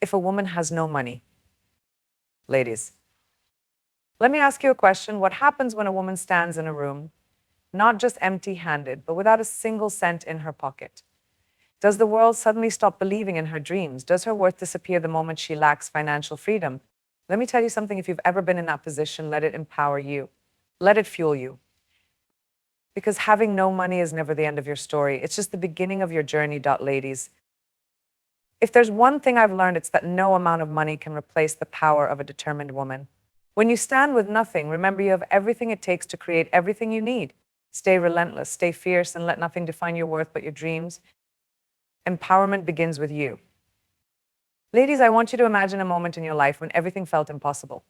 if a woman has no money? Ladies, let me ask you a question. What happens when a woman stands in a room, not just empty-handed, but without a single cent in her pocket? Does the world suddenly stop believing in her dreams? Does her worth disappear the moment she lacks financial freedom? Let me tell you something. If you've ever been in that position, let it empower you. Let it fuel you. Because having no money is never the end of your story. It's just the beginning of your journey, ladies. If there's one thing I've learned, it's that no amount of money can replace the power of a determined woman. When you stand with nothing, remember you have everything it takes to create everything you need. Stay relentless, stay fierce, and let nothing define your worth but your dreams. Empowerment begins with you. Ladies, I want you to imagine a moment in your life when everything felt impossible.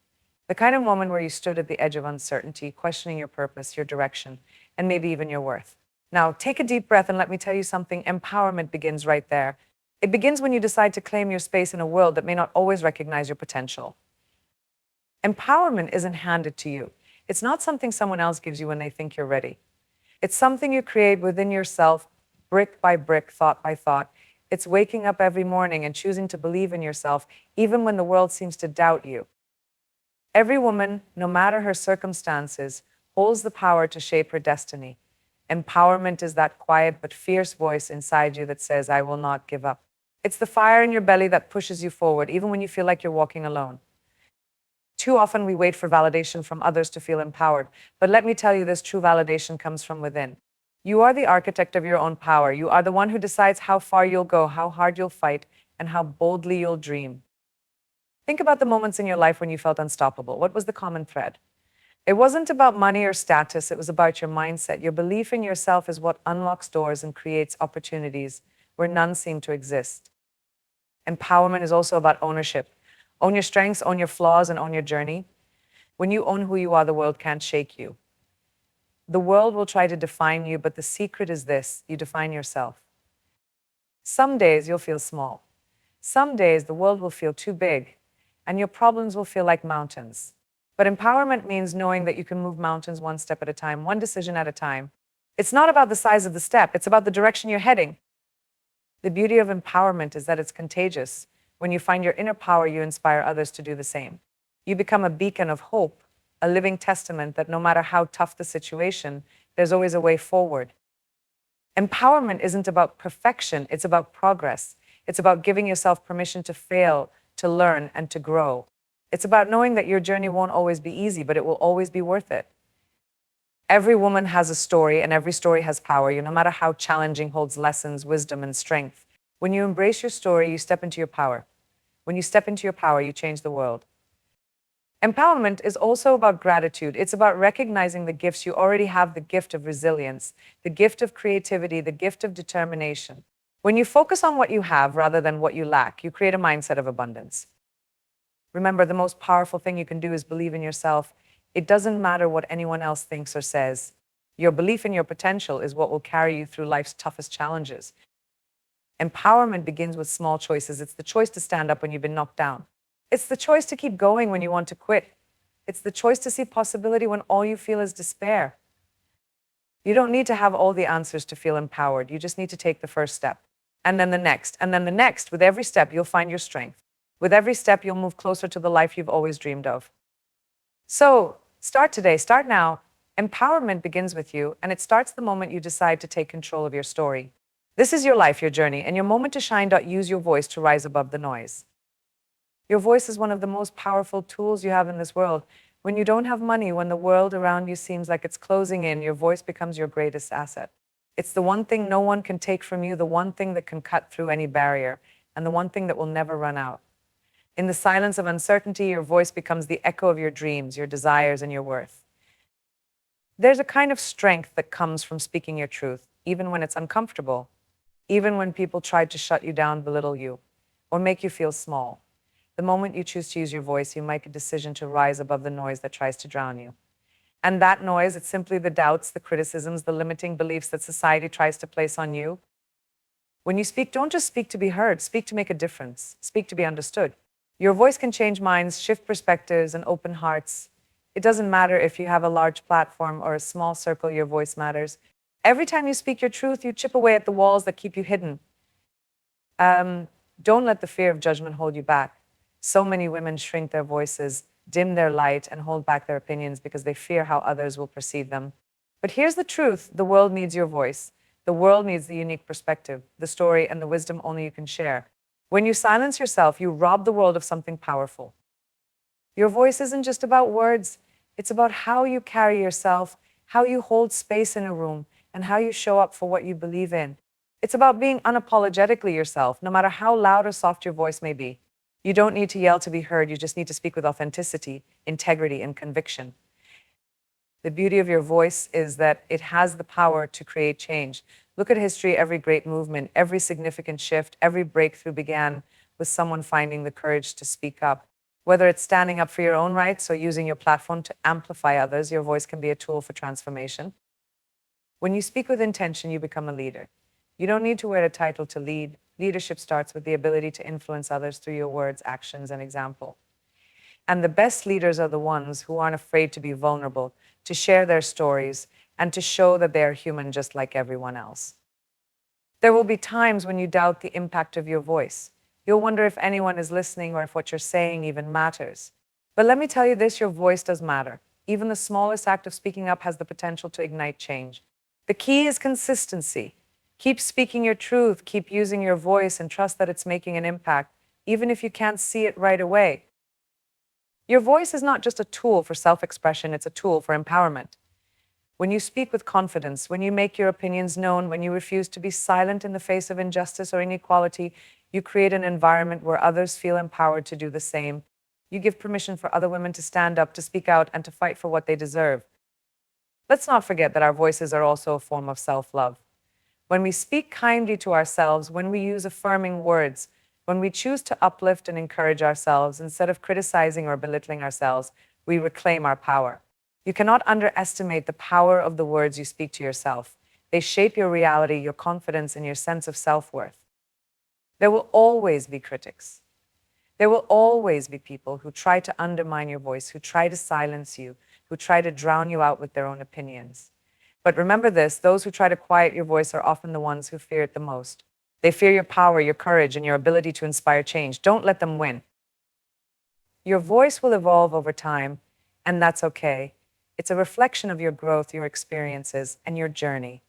The kind of moment where you stood at the edge of uncertainty, questioning your purpose, your direction, and maybe even your worth. Now, take a deep breath and let me tell you something. Empowerment begins right there. It begins when you decide to claim your space in a world that may not always recognize your potential. Empowerment isn't handed to you. It's not something someone else gives you when they think you're ready. It's something you create within yourself, brick by brick, thought by thought. It's waking up every morning and choosing to believe in yourself, even when the world seems to doubt you. Every woman, no matter her circumstances, holds the power to shape her destiny. Empowerment is that quiet but fierce voice inside you that says, I will not give up. It's the fire in your belly that pushes you forward, even when you feel like you're walking alone. Too often we wait for validation from others to feel empowered, but let me tell you this, true validation comes from within. You are the architect of your own power. You are the one who decides how far you'll go, how hard you'll fight, and how boldly you'll dream. Think about the moments in your life when you felt unstoppable. What was the common thread? It wasn't about money or status, it was about your mindset. Your belief in yourself is what unlocks doors and creates opportunities where none seem to exist. Empowerment is also about ownership. Own your strengths, own your flaws, and own your journey. When you own who you are, the world can't shake you. The world will try to define you, but the secret is this: you define yourself. Some days you'll feel small. Some days the world will feel too big, and your problems will feel like mountains. But empowerment means knowing that you can move mountains one step at a time, one decision at a time. It's not about the size of the step, it's about the direction you're heading. The beauty of empowerment is that it's contagious. When you find your inner power, you inspire others to do the same. You become a beacon of hope, a living testament that no matter how tough the situation, there's always a way forward. Empowerment isn't about perfection, it's about progress. It's about giving yourself permission to fail, to learn, and to grow. It's about knowing that your journey won't always be easy, but it will always be worth it. Every woman has a story, and every story has power. No matter how challenging, holds lessons, wisdom, and strength. When you embrace your story, you step into your power. When you step into your power, you change the world. Empowerment is also about gratitude. It's about recognizing the gifts you already have, the gift of resilience, the gift of creativity, the gift of determination. When you focus on what you have rather than what you lack, you create a mindset of abundance. Remember, the most powerful thing you can do is believe in yourself. It doesn't matter what anyone else thinks or says. Your belief in your potential is what will carry you through life's toughest challenges. Empowerment begins with small choices. It's the choice to stand up when you've been knocked down. It's the choice to keep going when you want to quit. It's the choice to see possibility when all you feel is despair. You don't need to have all the answers to feel empowered. You just need to take the first step, and then the next, and then the next. With every step, you'll find your strength. With every step, you'll move closer to the life you've always dreamed of. So, start today, start now. Empowerment begins with you, and it starts the moment you decide to take control of your story. This is your life, your journey, and your moment to shine. Use your voice to rise above the noise. Your voice is one of the most powerful tools you have in this world. When you don't have money, when the world around you seems like it's closing in, your voice becomes your greatest asset. It's the one thing no one can take from you, the one thing that can cut through any barrier, and the one thing that will never run out. In the silence of uncertainty, your voice becomes the echo of your dreams, your desires, and your worth. There's a kind of strength that comes from speaking your truth, even when it's uncomfortable, even when people try to shut you down, belittle you, or make you feel small. The moment you choose to use your voice, you make a decision to rise above the noise that tries to drown you. And that noise, it's simply the doubts, the criticisms, the limiting beliefs that society tries to place on you. When you speak, don't just speak to be heard, speak to make a difference, speak to be understood. Your voice can change minds, shift perspectives, and open hearts. It doesn't matter if you have a large platform or a small circle, your voice matters. Every time you speak your truth, you chip away at the walls that keep you hidden. Don't let the fear of judgment hold you back. So many women shrink their voices, dim their light, and hold back their opinions because they fear how others will perceive them. But here's the truth: the world needs your voice. The world needs the unique perspective, the story, and the wisdom only you can share. When you silence yourself, you rob the world of something powerful. Your voice isn't just about words, it's about how you carry yourself, how you hold space in a room, and how you show up for what you believe in. It's about being unapologetically yourself, no matter how loud or soft your voice may be. You don't need to yell to be heard, you just need to speak with authenticity, integrity, and conviction. The beauty of your voice is that it has the power to create change. Look at history: every great movement, every significant shift, every breakthrough began with someone finding the courage to speak up. Whether it's standing up for your own rights or using your platform to amplify others, your voice can be a tool for transformation. When you speak with intention, you become a leader. You don't need to wear a title to lead. Leadership starts with the ability to influence others through your words, actions, and example. And the best leaders are the ones who aren't afraid to be vulnerable, to share their stories, and to show that they are human just like everyone else. There will be times when you doubt the impact of your voice. You'll wonder if anyone is listening or if what you're saying even matters. But let me tell you this: your voice does matter. Even the smallest act of speaking up has the potential to ignite change. The key is consistency. Keep speaking your truth, keep using your voice, and trust that it's making an impact, even if you can't see it right away. Your voice is not just a tool for self-expression, it's a tool for empowerment. When you speak with confidence, when you make your opinions known, when you refuse to be silent in the face of injustice or inequality, you create an environment where others feel empowered to do the same. You give permission for other women to stand up, to speak out, and to fight for what they deserve. Let's not forget that our voices are also a form of self-love. When we speak kindly to ourselves, when we use affirming words, when we choose to uplift and encourage ourselves instead of criticizing or belittling ourselves, we reclaim our power. You cannot underestimate the power of the words you speak to yourself. They shape your reality, your confidence, and your sense of self-worth. There will always be critics. There will always be people who try to undermine your voice, who try to silence you, who try to drown you out with their own opinions. But remember this: those who try to quiet your voice are often the ones who fear it the most. They fear your power, your courage, and your ability to inspire change. Don't let them win. Your voice will evolve over time, and that's okay. It's a reflection of your growth, your experiences, and your journey.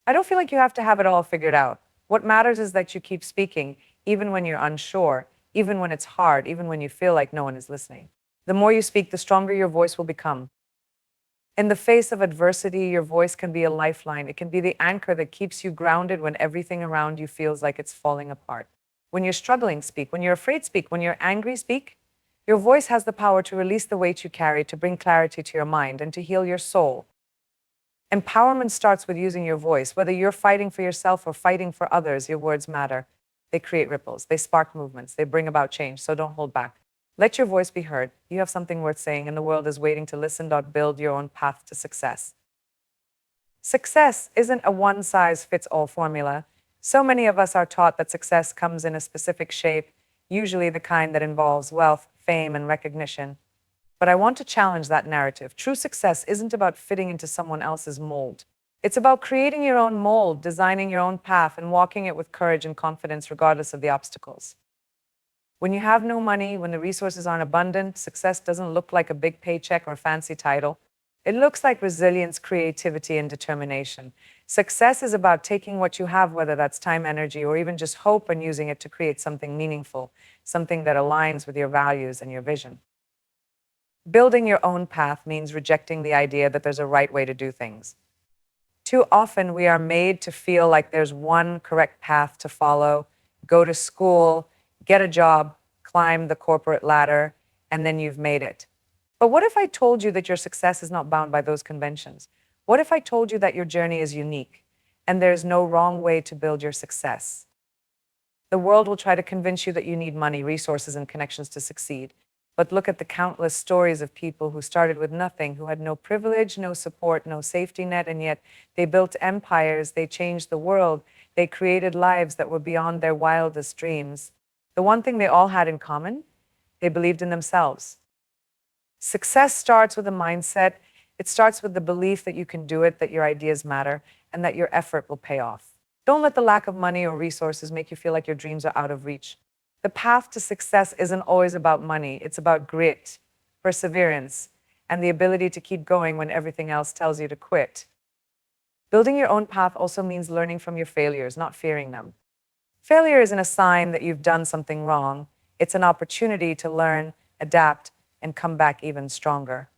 I don't feel like you have to have it all figured out. What matters is that you keep speaking, even when you're unsure, even when it's hard, even when you feel like no one is listening. The more you speak, the stronger your voice will become. In the face of adversity, your voice can be a lifeline. It can be the anchor that keeps you grounded when everything around you feels like it's falling apart. When you're struggling, speak. When you're afraid, speak. When you're angry, speak. Your voice has the power to release the weight you carry, to bring clarity to your mind, and to heal your soul. Empowerment starts with using your voice. Whether you're fighting for yourself or fighting for others, your words matter. They create ripples, they spark movements, they bring about change, so don't hold back. Let your voice be heard. You have something worth saying, and the world is waiting to listen. Build your own path to success. Success isn't a one-size-fits-all formula. So many of us are taught that success comes in a specific shape, usually the kind that involves wealth, fame, and recognition. But I want to challenge that narrative. True success isn't about fitting into someone else's mold. It's about creating your own mold, designing your own path, and walking it with courage and confidence regardless of the obstacles. When you have no money, when the resources aren't abundant, success doesn't look like a big paycheck or a fancy title. It looks like resilience, creativity, and determination. Success is about taking what you have, whether that's time, energy, or even just hope, and using it to create something meaningful, something that aligns with your values and your vision. Building your own path means rejecting the idea that there's a right way to do things. Too often, we are made to feel like there's one correct path to follow: go to school, get a job, climb the corporate ladder, and then you've made it. But what if I told you that your success is not bound by those conventions? What if I told you that your journey is unique and there's no wrong way to build your success? The world will try to convince you that you need money, resources, and connections to succeed. But look at the countless stories of people who started with nothing, who had no privilege, no support, no safety net, and yet they built empires, they changed the world, they created lives that were beyond their wildest dreams. The one thing they all had in common: they believed in themselves. Success starts with a mindset. It starts with the belief that you can do it, that your ideas matter, and that your effort will pay off. Don't let the lack of money or resources make you feel like your dreams are out of reach. The path to success isn't always about money, it's about grit, perseverance, and the ability to keep going when everything else tells you to quit. Building your own path also means learning from your failures, not fearing them. Failure isn't a sign that you've done something wrong, it's an opportunity to learn, adapt, and come back even stronger.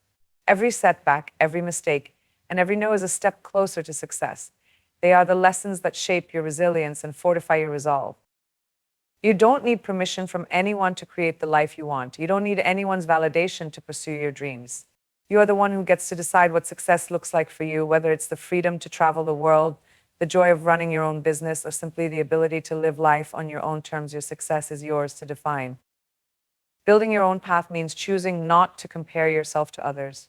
Every setback, every mistake, and every no is a step closer to success. They are the lessons that shape your resilience and fortify your resolve. You don't need permission from anyone to create the life you want. You don't need anyone's validation to pursue your dreams. You are the one who gets to decide what success looks like for you, whether it's the freedom to travel the world, the joy of running your own business, or simply the ability to live life on your own terms. Your success is yours to define. Building your own path means choosing not to compare yourself to others.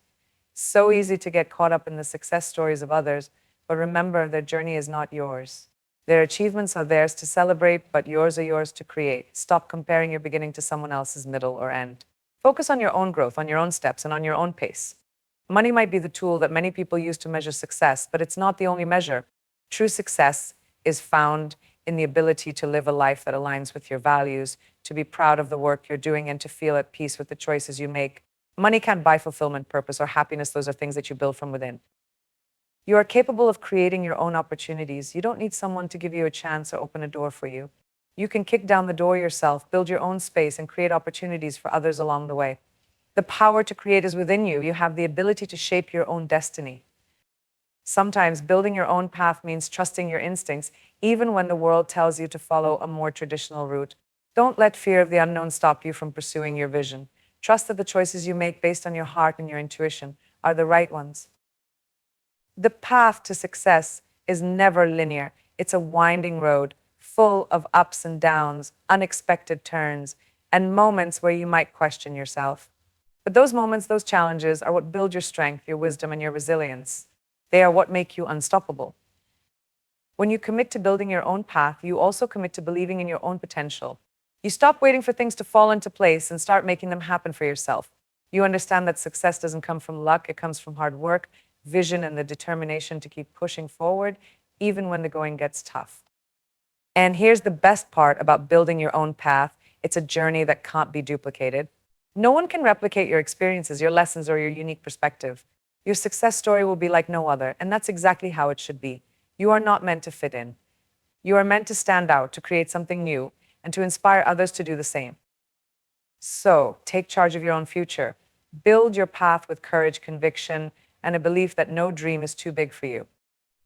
It's so easy to get caught up in the success stories of others, but remember, their journey is not yours. Their achievements are theirs to celebrate, but yours are yours to create. Stop comparing your beginning to someone else's middle or end. Focus on your own growth, on your own steps, and on your own pace. Money might be the tool that many people use to measure success, but it's not the only measure. True success is found in the ability to live a life that aligns with your values, to be proud of the work you're doing, and to feel at peace with the choices you make. Money can't buy fulfillment, purpose, or happiness. Those are things that you build from within. You are capable of creating your own opportunities. You don't need someone to give you a chance or open a door for you. You can kick down the door yourself, build your own space, and create opportunities for others along the way. The power to create is within you. You have the ability to shape your own destiny. Sometimes building your own path means trusting your instincts, even when the world tells you to follow a more traditional route. Don't let fear of the unknown stop you from pursuing your vision. Trust that the choices you make based on your heart and your intuition are the right ones. The path to success is never linear. It's a winding road, full of ups and downs, unexpected turns, and moments where you might question yourself. But those moments, those challenges, are what build your strength, your wisdom, and your resilience. They are what make you unstoppable. When you commit to building your own path, you also commit to believing in your own potential. You stop waiting for things to fall into place and start making them happen for yourself. You understand that success doesn't come from luck, it comes from hard work, vision, and the determination to keep pushing forward, even when the going gets tough. And here's the best part about building your own path: it's a journey that can't be duplicated. No one can replicate your experiences, your lessons, or your unique perspective. Your success story will be like no other, and that's exactly how it should be. You are not meant to fit in. You are meant to stand out, to create something new, and to inspire others to do the same. So, take charge of your own future. Build your path with courage, conviction, and a belief that no dream is too big for you.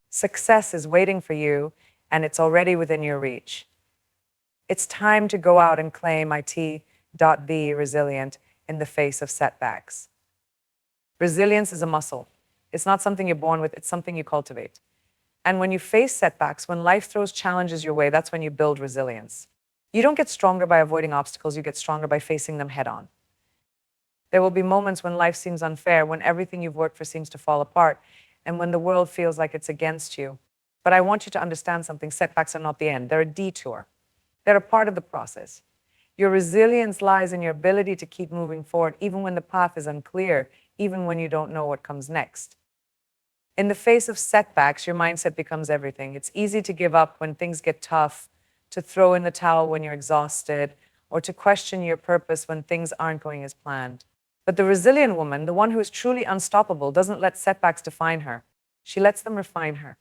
Success is waiting for you, and it's already within your reach. It's time to go out and claim Be resilient in the face of setbacks. Resilience is a muscle. It's not something you're born with, it's something you cultivate. And when you face setbacks, when life throws challenges your way, that's when you build resilience. You don't get stronger by avoiding obstacles, you get stronger by facing them head on. There will be moments when life seems unfair, when everything you've worked for seems to fall apart, and when the world feels like it's against you. But I want you to understand something: setbacks are not the end, they're a detour. They're a part of the process. Your resilience lies in your ability to keep moving forward, even when the path is unclear, even when you don't know what comes next. In the face of setbacks, your mindset becomes everything. It's easy to give up when things get tough, to throw in the towel when you're exhausted, or to question your purpose when things aren't going as planned. But the resilient woman, the one who is truly unstoppable, doesn't let setbacks define her. She lets them refine her.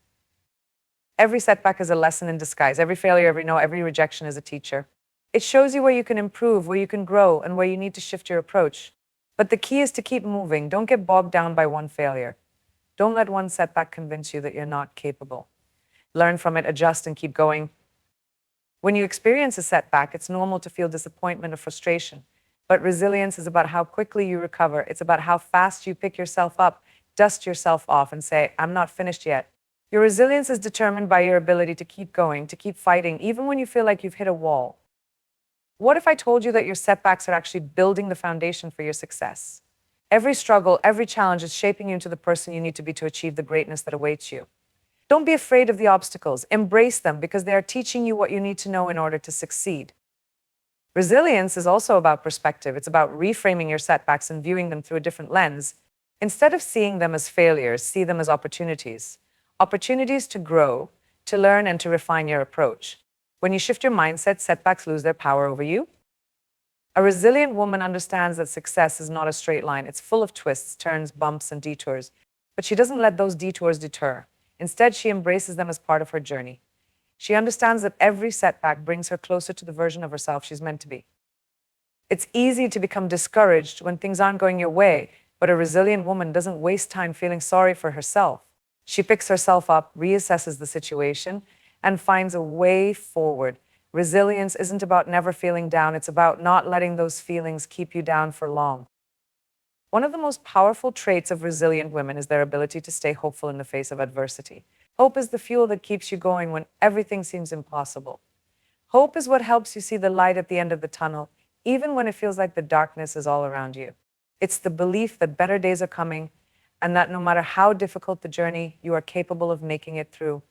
Every setback is a lesson in disguise. Every failure, every no, every rejection is a teacher. It shows you where you can improve, where you can grow, and where you need to shift your approach. But the key is to keep moving. Don't get bogged down by one failure. Don't let one setback convince you that you're not capable. Learn from it, adjust, and keep going. When you experience a setback, it's normal to feel disappointment or frustration. But resilience is about how quickly you recover. It's about how fast you pick yourself up, dust yourself off, and say, I'm not finished yet. Your resilience is determined by your ability to keep going, to keep fighting, even when you feel like you've hit a wall. What if I told you that your setbacks are actually building the foundation for your success? Every struggle, every challenge is shaping you into the person you need to be to achieve the greatness that awaits you. Don't be afraid of the obstacles. Embrace them, because they are teaching you what you need to know in order to succeed. Resilience is also about perspective. It's about reframing your setbacks and viewing them through a different lens. Instead of seeing them as failures, see them as opportunities. Opportunities to grow, to learn, and to refine your approach. When you shift your mindset, setbacks lose their power over you. A resilient woman understands that success is not a straight line. It's full of twists, turns, bumps, and detours. But she doesn't let those detours deter. Instead, she embraces them as part of her journey. She understands that every setback brings her closer to the version of herself she's meant to be. It's easy to become discouraged when things aren't going your way, but a resilient woman doesn't waste time feeling sorry for herself. She picks herself up, reassesses the situation, and finds a way forward. Resilience isn't about never feeling down, it's about not letting those feelings keep you down for long. One of the most powerful traits of resilient women is their ability to stay hopeful in the face of adversity. Hope is the fuel that keeps you going when everything seems impossible. Hope is what helps you see the light at the end of the tunnel, even when it feels like the darkness is all around you. It's the belief that better days are coming and that no matter how difficult the journey, you are capable of making it through.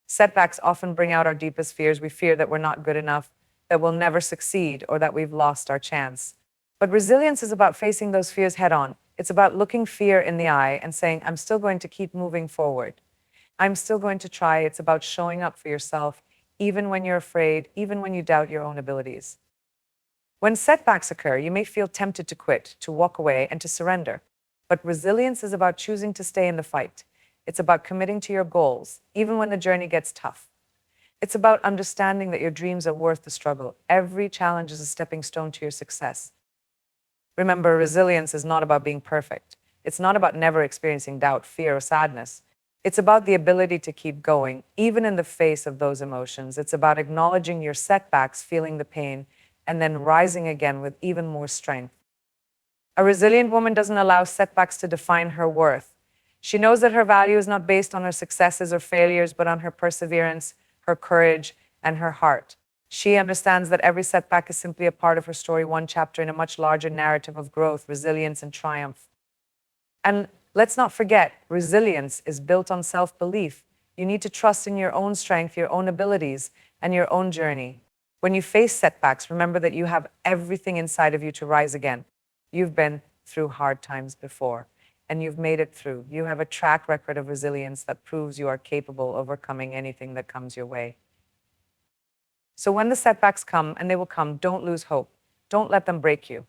Setbacks often bring out our deepest fears. We fear that we're not good enough, that we'll never succeed, or that we've lost our chance. But resilience is about facing those fears head on. It's about looking fear in the eye and saying, I'm still going to keep moving forward. I'm still going to try. It's about showing up for yourself, even when you're afraid, even when you doubt your own abilities. When setbacks occur, you may feel tempted to quit, to walk away, and to surrender. But resilience is about choosing to stay in the fight. It's about committing to your goals, even when the journey gets tough. It's about understanding that your dreams are worth the struggle. Every challenge is a stepping stone to your success. Remember, resilience is not about being perfect. It's not about never experiencing doubt, fear, or sadness. It's about the ability to keep going, even in the face of those emotions. It's about acknowledging your setbacks, feeling the pain, and then rising again with even more strength. A resilient woman doesn't allow setbacks to define her worth. She knows that her value is not based on her successes or failures, but on her perseverance, her courage, and her heart. She understands that every setback is simply a part of her story, one chapter in a much larger narrative of growth, resilience, and triumph. And let's not forget, resilience is built on self-belief. You need to trust in your own strength, your own abilities, and your own journey. When you face setbacks, remember that you have everything inside of you to rise again. You've been through hard times before, and you've made it through. You have a track record of resilience that proves you are capable of overcoming anything that comes your way. So when the setbacks come, and they will come, don't lose hope. Don't let them break you.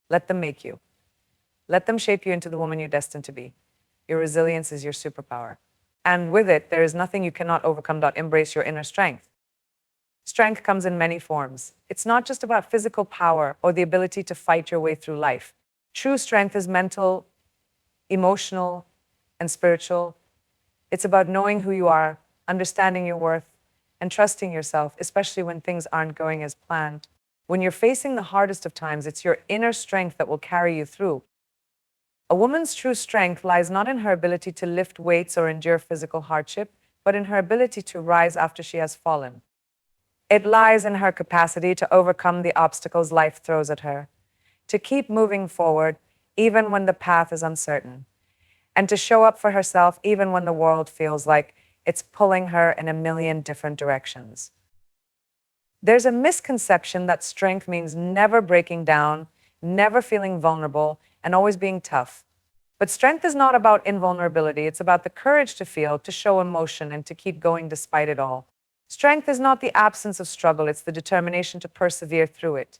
Let them make you. Let them shape you into the woman you're destined to be. Your resilience is your superpower. And with it, there is nothing you cannot overcome. Embrace your inner strength. Strength comes in many forms. It's not just about physical power or the ability to fight your way through life. True strength is mental, emotional, and spiritual. It's about knowing who you are, understanding your worth, and trusting yourself, especially when things aren't going as planned. When you're facing the hardest of times, it's your inner strength that will carry you through. A woman's true strength lies not in her ability to lift weights or endure physical hardship, but in her ability to rise after she has fallen. It lies in her capacity to overcome the obstacles life throws at her, to keep moving forward even when the path is uncertain, and to show up for herself even when the world feels like it's pulling her in a million different directions. There's a misconception that strength means never breaking down, never feeling vulnerable, and always being tough. But strength is not about invulnerability. It's about the courage to feel, to show emotion, and to keep going despite it all. Strength is not the absence of struggle. It's the determination to persevere through it.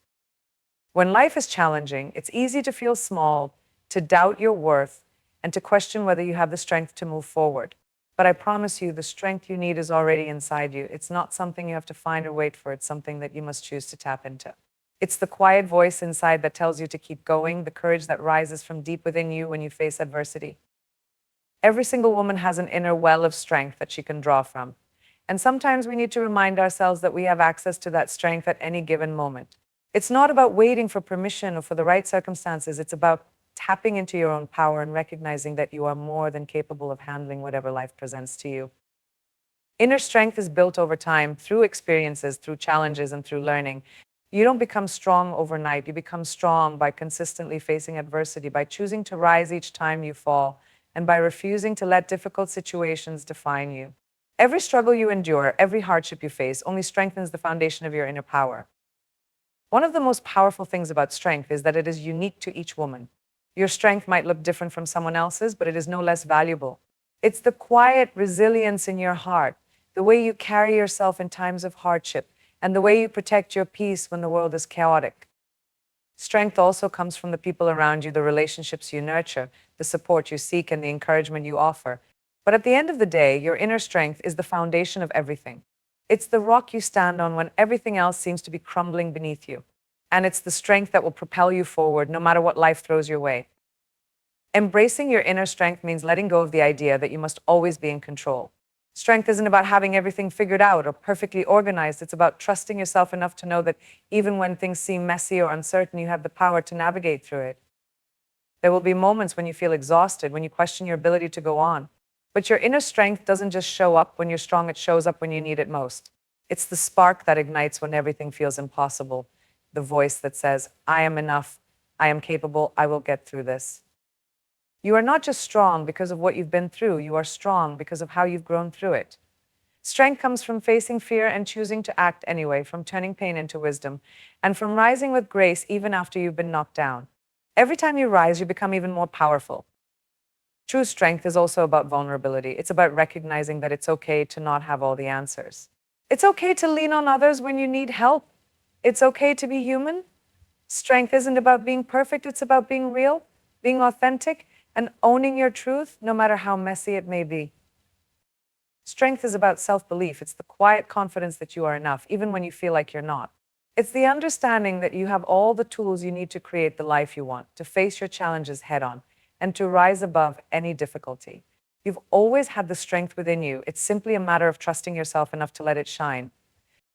When life is challenging, it's easy to feel small, to doubt your worth, and to question whether you have the strength to move forward. But I promise you, the strength you need is already inside you. It's not something you have to find or wait for. It's something that you must choose to tap into. It's the quiet voice inside that tells you to keep going, the courage that rises from deep within you when you face adversity. Every single woman has an inner well of strength that she can draw from. And sometimes we need to remind ourselves that we have access to that strength at any given moment. It's not about waiting for permission or for the right circumstances. It's about tapping into your own power and recognizing that you are more than capable of handling whatever life presents to you. Inner strength is built over time through experiences, through challenges, and through learning. You don't become strong overnight. You become strong by consistently facing adversity, by choosing to rise each time you fall, and by refusing to let difficult situations define you. Every struggle you endure, every hardship you face, only strengthens the foundation of your inner power. One of the most powerful things about strength is that it is unique to each woman. Your strength might look different from someone else's, but it is no less valuable. It's the quiet resilience in your heart, the way you carry yourself in times of hardship, and the way you protect your peace when the world is chaotic. Strength also comes from the people around you, the relationships you nurture, the support you seek, and the encouragement you offer. But at the end of the day, your inner strength is the foundation of everything. It's the rock you stand on when everything else seems to be crumbling beneath you. And it's the strength that will propel you forward no matter what life throws your way. Embracing your inner strength means letting go of the idea that you must always be in control. Strength isn't about having everything figured out or perfectly organized. It's about trusting yourself enough to know that even when things seem messy or uncertain, you have the power to navigate through it. There will be moments when you feel exhausted, when you question your ability to go on. But your inner strength doesn't just show up when you're strong, it shows up when you need it most. It's the spark that ignites when everything feels impossible, the voice that says, I am enough, I am capable, I will get through this. You are not just strong because of what you've been through, you are strong because of how you've grown through it. Strength comes from facing fear and choosing to act anyway, from turning pain into wisdom, and from rising with grace even after you've been knocked down. Every time you rise, you become even more powerful. True strength is also about vulnerability. It's about recognizing that it's okay to not have all the answers. It's okay to lean on others when you need help. It's okay to be human. Strength isn't about being perfect, it's about being real, being authentic, and owning your truth, no matter how messy it may be. Strength is about self-belief. It's the quiet confidence that you are enough, even when you feel like you're not. It's the understanding that you have all the tools you need to create the life you want, to face your challenges head-on, and to rise above any difficulty. You've always had the strength within you. It's simply a matter of trusting yourself enough to let it shine.